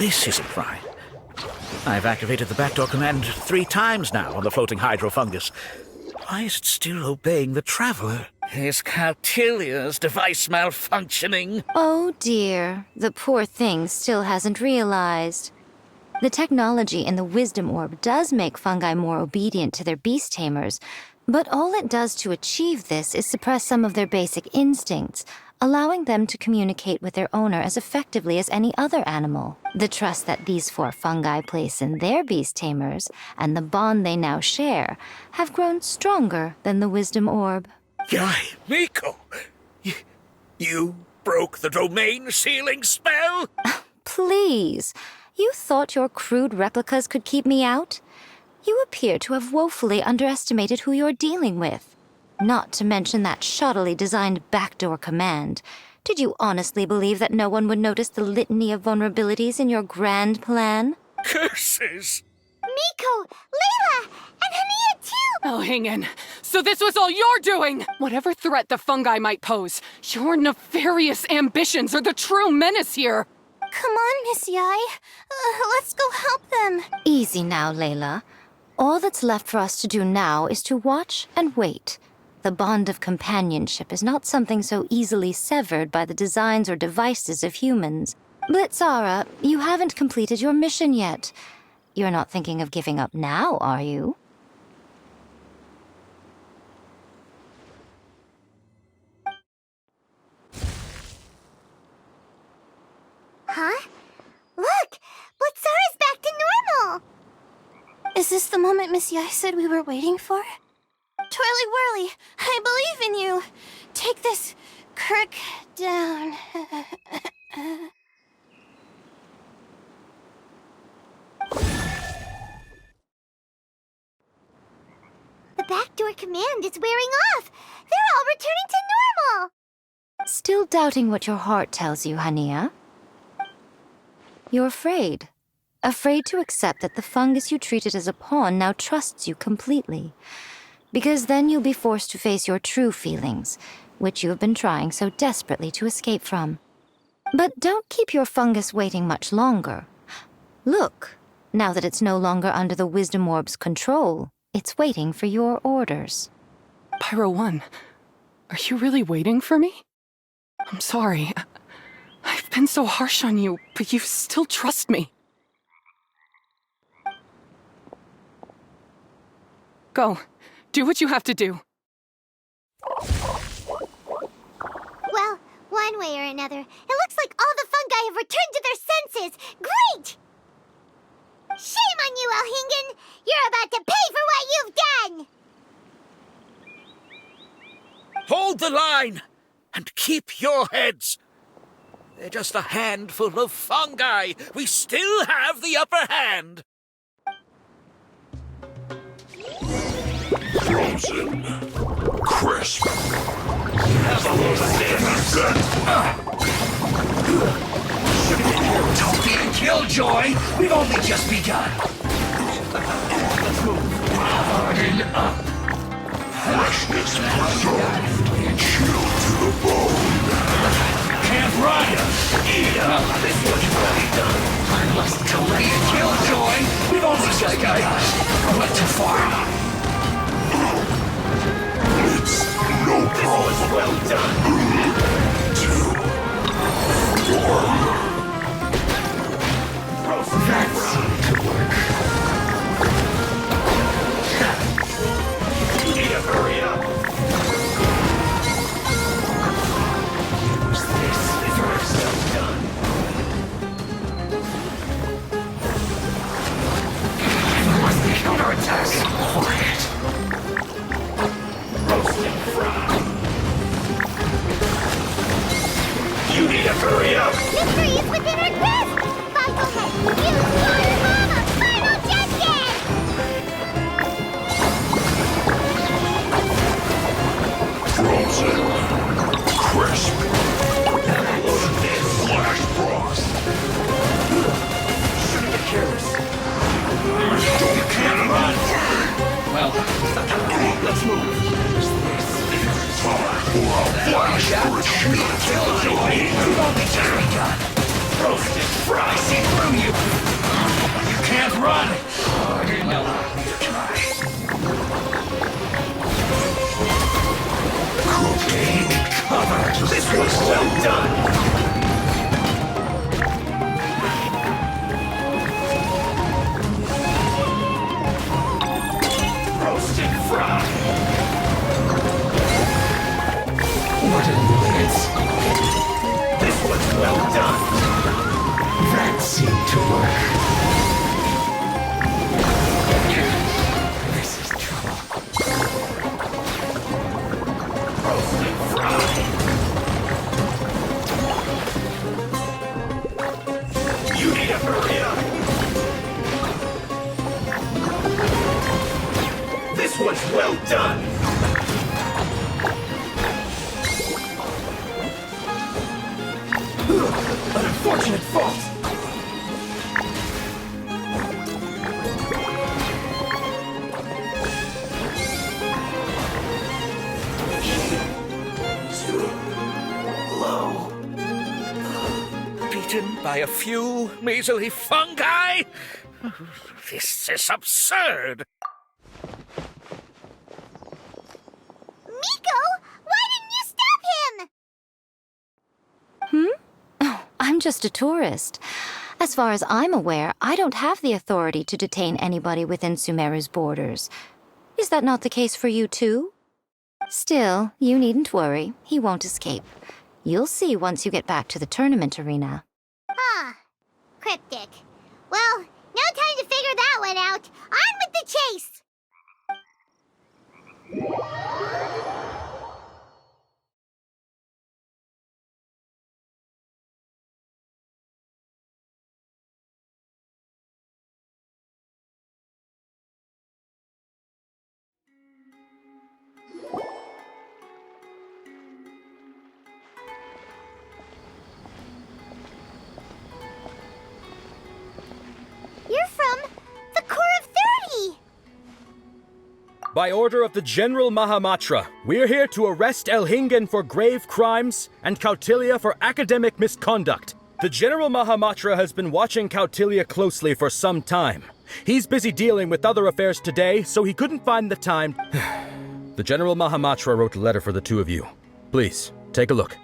This isn't right. I've activated the backdoor command 3 times now on the floating hydrofungus. Why is it still obeying the traveler? Is Caltilia's device malfunctioning? Oh dear, the poor thing still hasn't realized. The technology in the Wisdom Orb does make fungi more obedient to their beast tamers, but all it does to achieve this is suppress some of their basic instincts, allowing them to communicate with their owner as effectively as any other animal. The trust that these 4 fungi place in their beast tamers, and the bond they now share, have grown stronger than the Wisdom Orb. Yai, Miko! You broke the domain sealing spell? Please, you thought your crude replicas could keep me out? You appear to have woefully underestimated who you're dealing with. Not to mention that shoddily designed backdoor command. Did you honestly believe that no one would notice the litany of vulnerabilities in your grand plan? Curses! Miko, Layla, and Hania too! Oh, hang in. So this was all you're doing! Whatever threat the fungi might pose, your nefarious ambitions are the true menace here! Come on, Miss Yai. Let's go help them. Easy now, Layla. All that's left for us to do now is to watch and wait. The bond of companionship is not something so easily severed by the designs or devices of humans. Blitzara, you haven't completed your mission yet. You're not thinking of giving up now, are you? Huh? Look! Blitzara's back to normal! Is this the moment Miss Yai said we were waiting for? Twirly Whirly, I believe in you! Take this crook down. The backdoor command is wearing off! They're all returning to normal! Still doubting what your heart tells you, Hania? You're afraid. Afraid to accept that the fungus you treated as a pawn now trusts you completely. Because then you'll be forced to face your true feelings, which you have been trying so desperately to escape from. But don't keep your fungus waiting much longer. Look, now that it's no longer under the Wisdom Orb's control, it's waiting for your orders. Pyro 1, are you really waiting for me? I'm sorry. I've been so harsh on you, but you still trust me. Go. Do what you have to do. Well, one way or another, it looks like all the fungi have returned to their senses. Great! Shame on you, Elhingen! You're about to pay for what you've done! Hold the line! And keep your heads! They're just a handful of fungi. We still have the upper hand. Frozen. Crisp. Don't be a killjoy! We've only just begun! Let's move. Harden up. Freshness preserved. Chill to the bone. Can't run! Eat up! This is what you've already done. I must don't be a killjoy! We've only just begun! Went too far. It's no problem. Well done. That seemed to work. You need to hurry up. This is our stuff done. Must be counterattack. Quiet. Roast and fry. You need to hurry up. Victory is within our grasp! Bucklehead, use your mama! Final judgment! Frozen. Crisp. Flash frost. Shouldn't get careless. You can't run! Well, let's move. Time for a flash for a shield. Killjoy! You've only just begun. Roasted fry, see through you! run! Oh, I didn't allow me to try. Take cover! This was well done! Roasted fry! What annoyance! This was well done! That seemed to work. This is trouble. Roasted fry! You need to hurry up! This was well done! An unfortunate fault! Too low. Beaten by a few measly fungi? This is absurd. Miko, why didn't you stop him? I'm just a tourist. As far as I'm aware, I don't have the authority to detain anybody within Sumeru's borders. Is that not the case for you too? Still, you needn't worry. He won't escape. You'll see once you get back to the tournament arena. Huh. Cryptic. Well, no time to figure that one out. On with the chase! You're from the Corps of 30! By order of the General Mahamatra, we're here to arrest Elhingen for grave crimes and Kautilya for academic misconduct. The General Mahamatra has been watching Kautilya closely for some time. He's busy dealing with other affairs today, so he couldn't find the time. The General Mahamatra wrote a letter for the two of you. Please, take a look.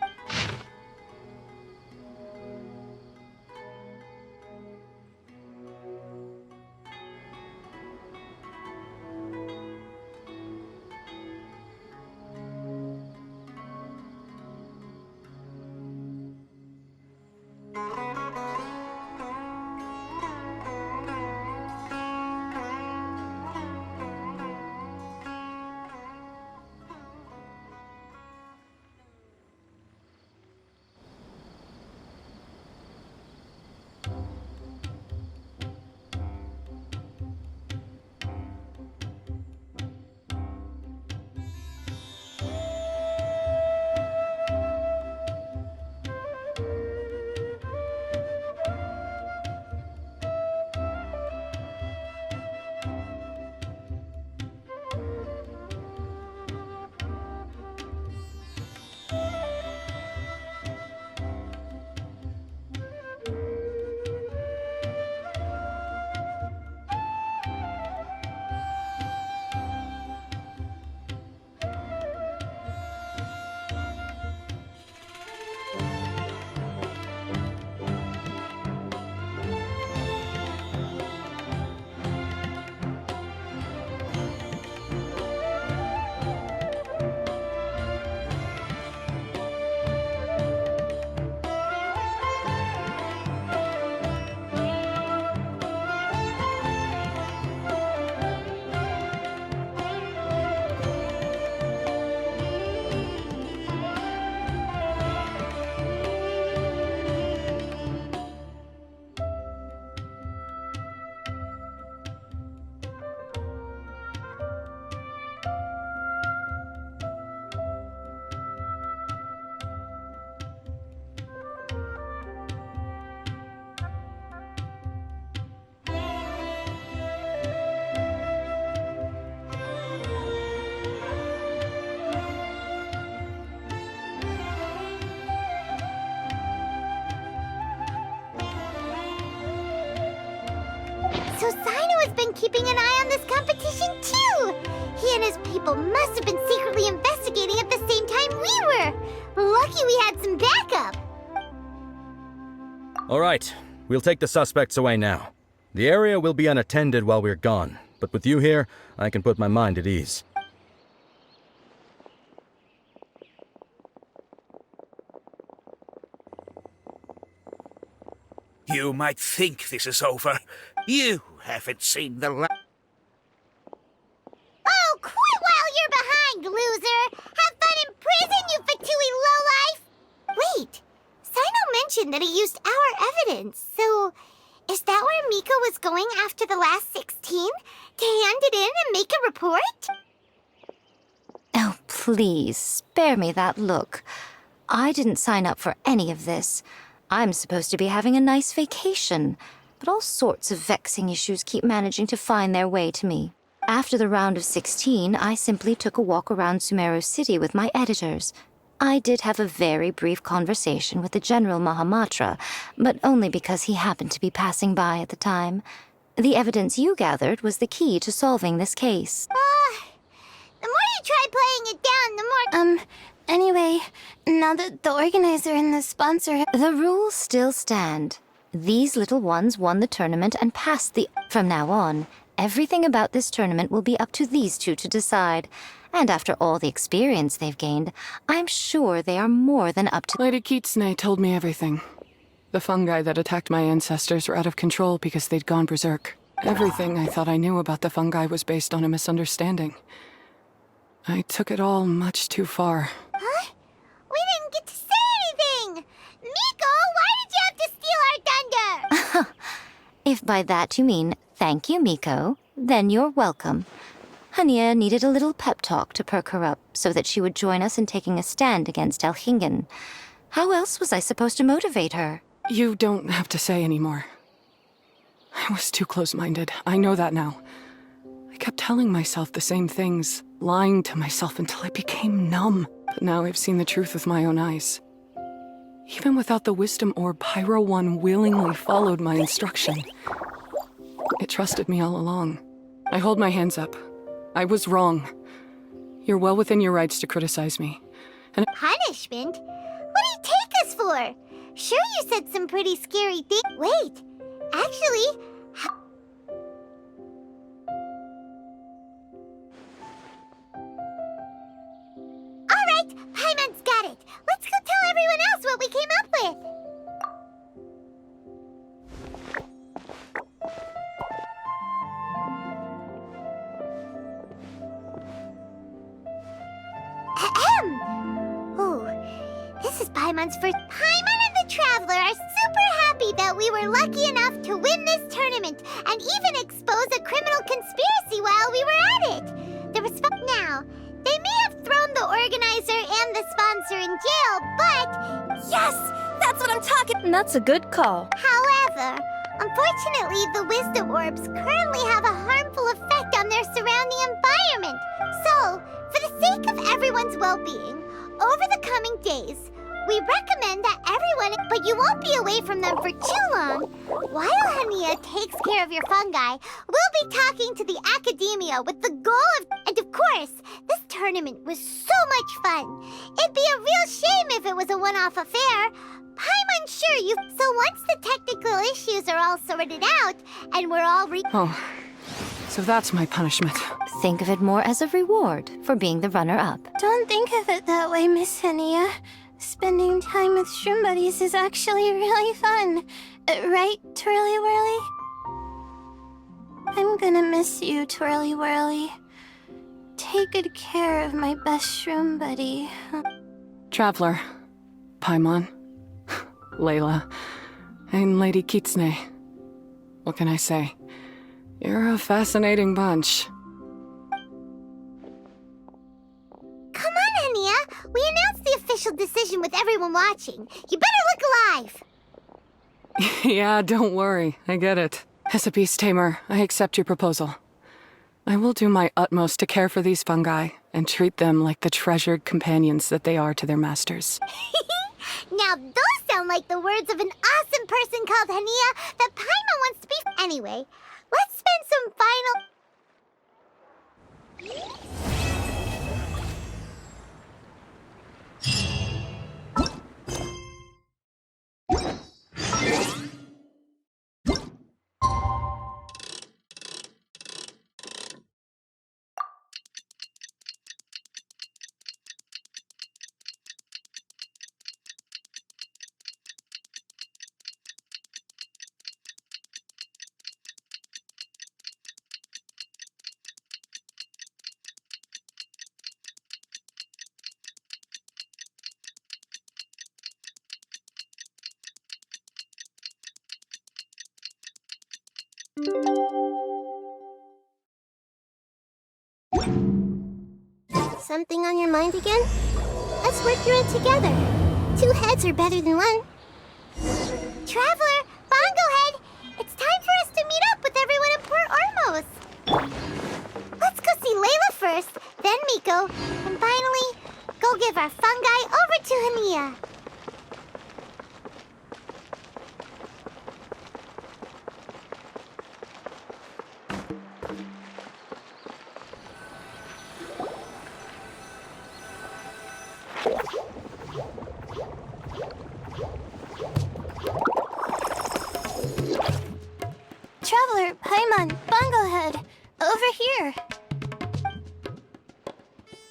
keeping an eye on this competition too. He and his people must have been secretly investigating at the same time we were. Lucky we had some backup. All right, we'll take the suspects away now. The area will be unattended while we're gone, but with you here, I can put my mind at ease. You might think this is over. You haven't seen the Oh, quit while you're behind, loser! Have fun in prison, you Fatui lowlife! Wait, Sino mentioned that he used our evidence, so is that where Miko was going after the last 16? To hand it in and make a report? Oh, please, spare me that look. I didn't sign up for any of this. I'm supposed to be having a nice vacation, but all sorts of vexing issues keep managing to find their way to me. After the round of 16, I simply took a walk around Sumeru City with my editors. I did have a very brief conversation with the General Mahamatra, but only because he happened to be passing by at the time. The evidence you gathered was the key to solving this case. The more you try playing it down, the more... Anyway, now that the organizer and the sponsor... The rules still stand. These little ones won the tournament and passed the... From now on, everything about this tournament will be up to these two to decide. And after all the experience they've gained, I'm sure they are more than up to... Lady Kitsune told me everything. The fungi that attacked my ancestors were out of control because they'd gone berserk. Everything I thought I knew about the fungi was based on a misunderstanding. I took it all much too far. Huh? We didn't get to say anything! Miko, why did you have to steal our thunder? If by that you mean thank you, Miko, then you're welcome. Hania needed a little pep talk to perk her up so that she would join us in taking a stand against Elhingen. How else was I supposed to motivate her? You don't have to say anymore. I was too close-minded. I know that now. I kept telling myself the same things, lying to myself until I became numb. But now I've seen the truth with my own eyes. Even without the wisdom orb, Pyro 1 willingly followed my instruction. It trusted me all along. I hold my hands up. I was wrong. You're well within your rights to criticize me. And Punishment? What do you take us for? Sure, you said some pretty scary things. Wait, actually... Alright, Paimon's got it. Let's go tell everyone else what we came up with. Ahem. Ooh, this is Paimon's first. Paimon and the Traveler are super happy that we were lucky enough to win this tournament and even expose a criminal conspiracy while we were at it. There was now. They may have thrown the organizer and the sponsor in jail, but Yes! That's what I'm talking. That's a good call. however, unfortunately, the wisdom orbs currently have a harmful effect on their surrounding environment. So, for the sake of everyone's well-being, over the coming days, we recommend that everyone, but you won't be away from them for too long. While Hania takes care of your fungi, we'll be talking to the academia with the goal of, and of course, this tournament was so much fun. It'd be a real shame if it was a one-off affair. I'm unsure you. So once the technical issues are all sorted out, and we're all oh, so that's my punishment. Think of it more as a reward for being the runner-up. Don't think of it that way, Miss Hania. Spending time with shroom buddies is actually really fun. Right, Twirly Whirly? I'm gonna miss you, Twirly Whirly. Take good care of my best shroom buddy. Traveler, Paimon, Layla, and Lady Kitsune. What can I say? You're a fascinating bunch. Come on, Hania. We announced the official decision with everyone watching. You better look alive. Yeah, don't worry. I get it. As a beast tamer, I accept your proposal. I will do my utmost to care for these fungi and treat them like the treasured companions that they are to their masters. Now those sound like the words of an awesome person called Hania that Paimon wants to be. Anyway, let's spend some some final... Something on your mind again? Let's work through it together. 2 heads are better than 1. Traveler, Bongo Head, it's time for us to meet up with everyone in Port Ormos. Let's go see Layla first, then Miko, and finally, go give our fungi over to Hania. Traveler, Paimon, Bongo Head, over here.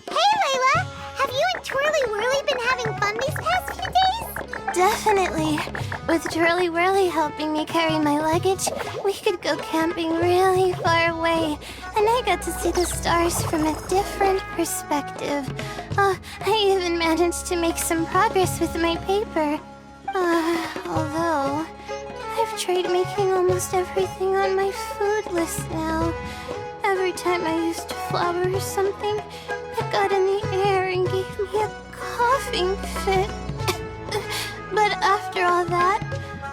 Hey, Layla! Have you and Twirly Whirly been having fun these past few days? Definitely. With Twirly Whirly helping me carry my luggage, we could go camping really far away, and I got to see the stars from a different perspective. I even managed to make some progress with my paper. Although... I've tried making almost everything on my food list now. Every time I used flour or something, it got in the air and gave me a coughing fit. But after all that,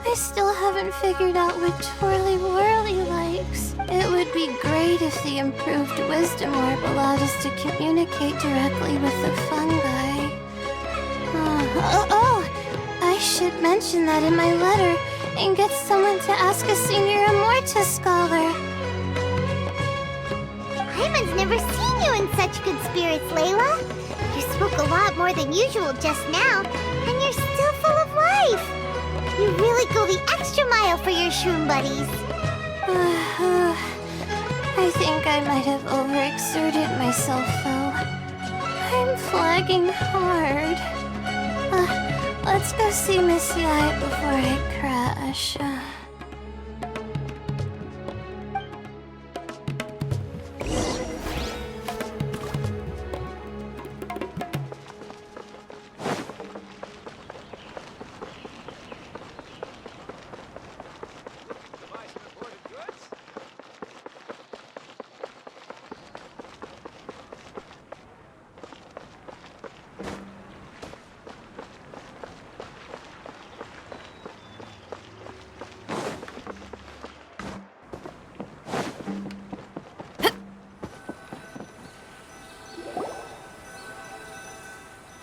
I still haven't figured out what Twirly Whirly likes. It would be great if the improved wisdom orb allowed us to communicate directly with the fungi. I should mention that in my letter and get someone to ask a senior Immorta scholar. Paimon's never seen you in such good spirits, Layla. You spoke a lot more than usual just now, and you're still full of life. You really go the extra mile for your shroom buddies. I think I might have overexerted myself, though. I'm flagging hard. Let's go see Miss Yae before I crash.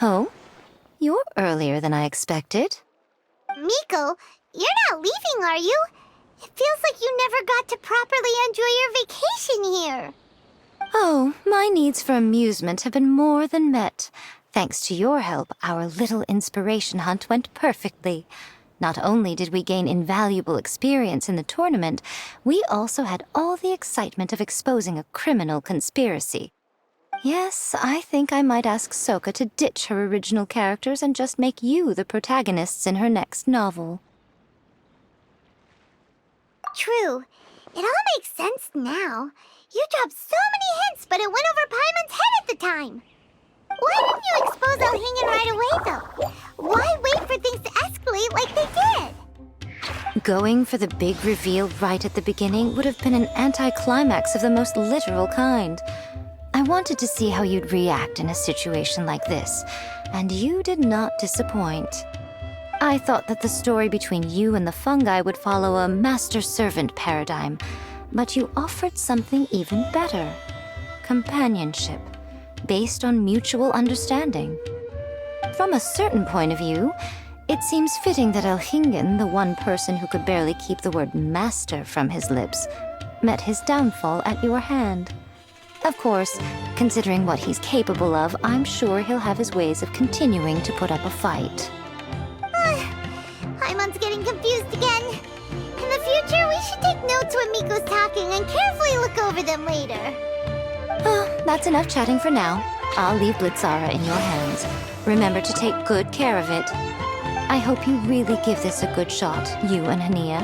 Oh? You're earlier than I expected. Miko, you're not leaving, are you? It feels like you never got to properly enjoy your vacation here. Oh, my needs for amusement have been more than met. Thanks to your help, our little inspiration hunt went perfectly. Not only did we gain invaluable experience in the tournament, we also had all the excitement of exposing a criminal conspiracy. Yes, I think I might ask Soka to ditch her original characters and just make you the protagonists in her next novel. True. It all makes sense now. You dropped so many hints, but it went over Paimon's head at the time. Why didn't you expose Elhingen right away, though? Why wait for things to escalate like they did? Going for the big reveal right at the beginning would have been an anticlimax of the most literal kind. I wanted to see how you'd react in a situation like this, and you did not disappoint. I thought that the story between you and the fungi would follow a master-servant paradigm, but you offered something even better. Companionship, based on mutual understanding. From a certain point of view, it seems fitting that Elhingen, the one person who could barely keep the word master from his lips, met his downfall at your hand. Of course, considering what he's capable of, I'm sure he'll have his ways of continuing to put up a fight. Paimon's getting confused again. In the future, we should take notes when Miko's talking and carefully look over them later. That's enough chatting for now. I'll leave Blitzara in your hands. Remember to take good care of it. I hope you really give this a good shot, you and Hania.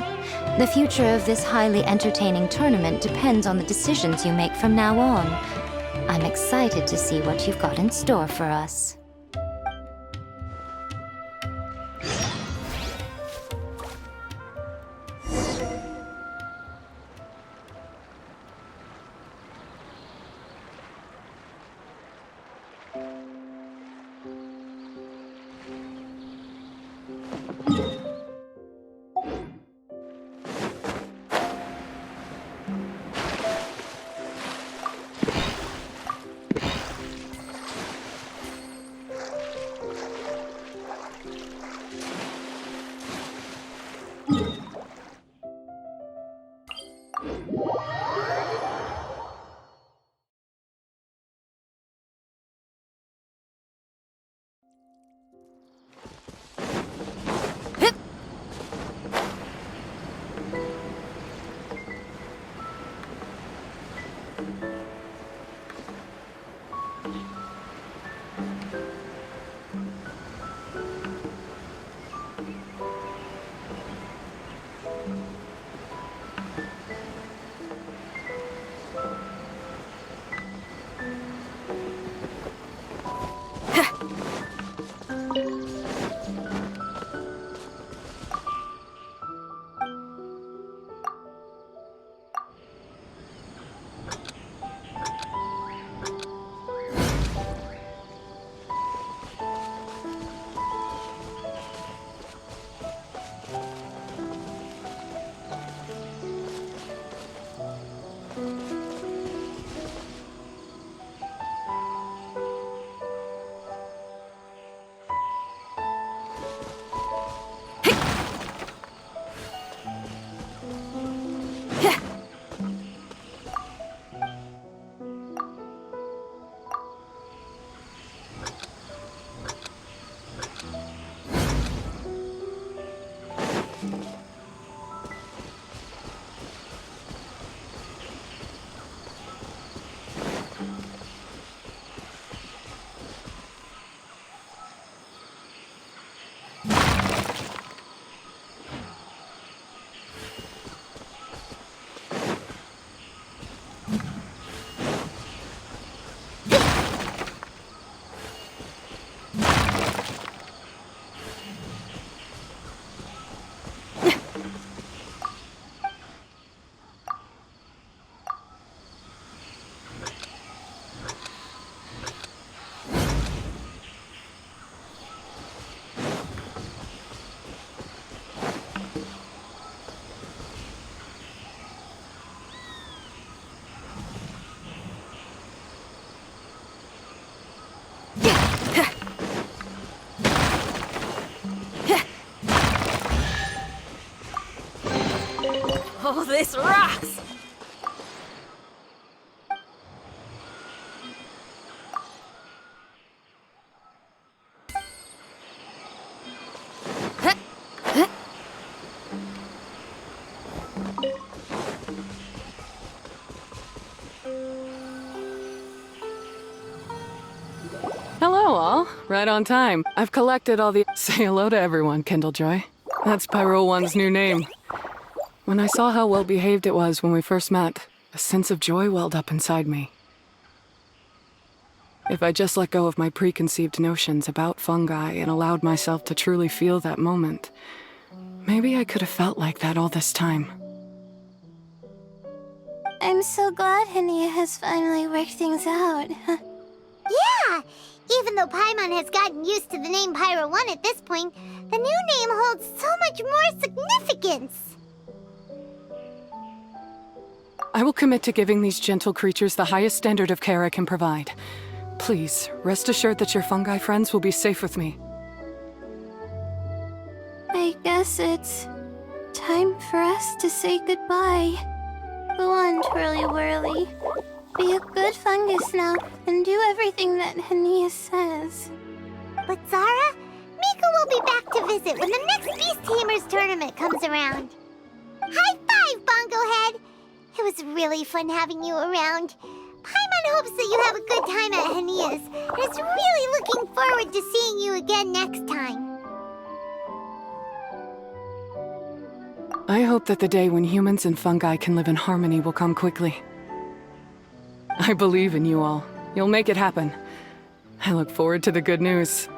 The future of this highly entertaining tournament depends on the decisions you make from now on. I'm excited to see what you've got in store for us. Oh, this rocks! Hello, all. Right on time. I've collected all the... Say hello to everyone, Kindlejoy. That's Pyro One's new name. When I saw how well behaved it was when we first met, a sense of joy welled up inside me. If I just let go of my preconceived notions about fungi and allowed myself to truly feel that moment, maybe I could have felt like that all this time. I'm so glad Hania has finally worked things out. Yeah! Even though Paimon has gotten used to the name Pyro One at this point, the new name holds so much more significance! I will commit to giving these gentle creatures the highest standard of care I can provide. Please, rest assured that your fungi friends will be safe with me. I guess it's time for us to say goodbye. Go on, Twirly Whirly. Be a good fungus now and do everything that Hania says. But Zara, Miko will be back to visit when the next Beast Tamers tournament comes around. High five, Bongo Head! It was really fun having you around. Paimon hopes that you have a good time at Hania's and is really looking forward to seeing you again next time. I hope that the day when humans and fungi can live in harmony will come quickly. I believe in you all. You'll make it happen. I look forward to the good news.